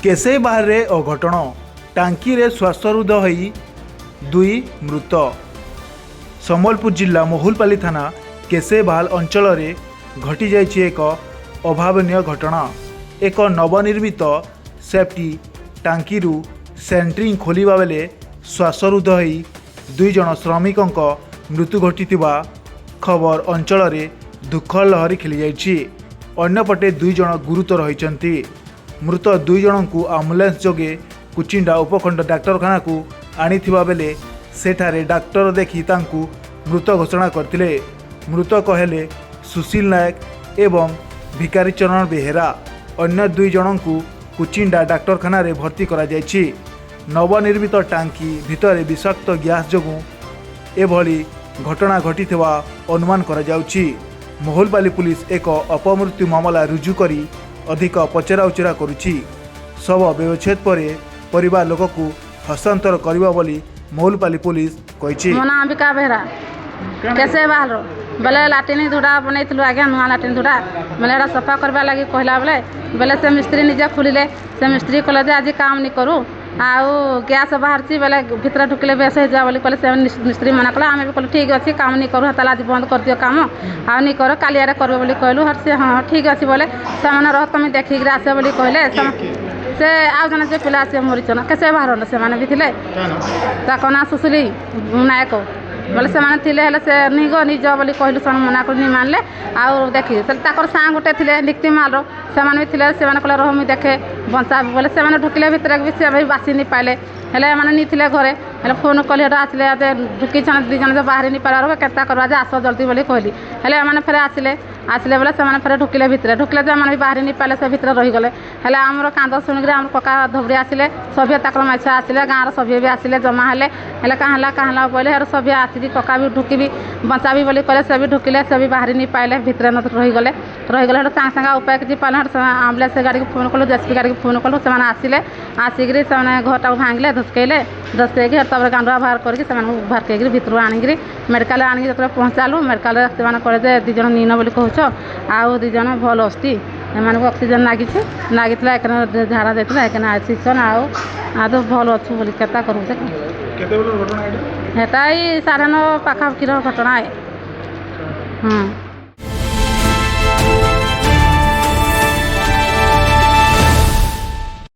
केसे बाहर अघटन टांकी रे श्वासरुद्ध होई दुई मृत। संबलपुर जिला मोहुलपाली थाना केसेबाल अंचल रे घटी जाइछि एक अभावनीय घटना। एक नवनिर्मित सेफ्टी टांकी सेंट्रिंग खोलिबा बेले श्वासरुद्ध होई दुई जन श्रमिकंक मृत्यु घटिथिबा खबर अंचल रे दुख लहरी खेली जाइछि। अन्यपटे दुई जन गुरुतर होइछन्ति। मृत दुई जन को आम्बुलेंस जोगे कुचिंडा उपखंड डाक्तरखाना को आनिथिबा बेले सेठारे डाक्टर देखि तांकु मृत घोषणा करथिले। मृतक हेले सुशील नायक एवं भिकारी चरण बेहेरा। अन्य दुई जन को कुचिंडा डाक्तरखाना रे भर्ती करा जायछि। नवनिर्मित टांकी भितरे विषाक्त गैस जोगु एभली घटना घटिथिबा अनुमान करा जाउछि। मोहुलपाली पुलिस एक अपमृत्यु मामला रुजु करी अधिक पचरा उचरा करुछि। शव व्यवच्छेद पर परिवार लोक को हस्तांतर करिबा बोली मोहुलपाली पुलिस कहिछि। मो नाम अंबिका बेहरा कैसे बाहर बेले लाटिन धुड़ा बनैथिलु आगे नुआ लाटिन धुड़ा बेले एटा सफा करबा लागि कहला बेले से मिस्त्री निजे खुलिले। से मिस्त्री कहले जे आज काम नहीं करू आउ गैस बाहर बेले भितर ढुकले बेस हो जा बोली कहले। से मिस्त्री मना कला। आम भी कहलु ठीक अच्छे काम नहीं करूँ ताला आज बंद कर दियो काम आ नहीं कर कालियारे करबे बोली कहलु। हर से हाँ ठीक अच्छे बोले से रह तुम देखिक आसे बोली कहले। से आउ जन जे पिला से मरीचन कैसे बाहर से भी थे ना सुशीली नायक बोले से नहीं गो निज बोली कहलु। से मना कर नहीं मानले आउ देखी सांग गोटे थे निक्ति माल से कहले रह मुझे देखे बंचा बोले से ढुकिले भितर भी से बासी नहीं पाइले हेले मैंने नहीं थे घरे हेले फोन कली आसले ढुकी दुई जन बाहर नहीं पार केता करवा जे आस जल्दी बोली कहली हेले मैंने फेर आसले बोले से फेर ढुकिले भितर ढुकिले भी बाहर नहीं पाइले से भितर रहीगले हेले आमर कांद शुणिक आम कका धबड़ी आसिले सभे ताकर माछा आसिले गाँव सभे भी आसिले जमा हेले हेले कहाँ बोले हेर सभे आसिक कका भी ढुकी भी बचा भी बोली कहले। से भी ढुकिले से भी बाहर नहीं पाइले भितर रहीगले सागे सागे उपाय किसी पाइल आम्बुलेंस गाड़ी को फोन कलु जेसीबी गाड़ी को फोन कलु से आसिले आसिक घरटा भांगिले धसकैक तब गांडुआ बाहर करके बाहर कर भितर आनिक मेडिकल आनिक जो पहुँचालु मेडिकल से कहले दी जन नीन बोली कहूछ आउ दी जन भल अच्छी एम ऑक्सीजन लगी एक झाड़ा देता एक आसीसन आउ तो भल अच्छु बोली केता करूँ हेटा 9:30 पाखापाखिर घटना है।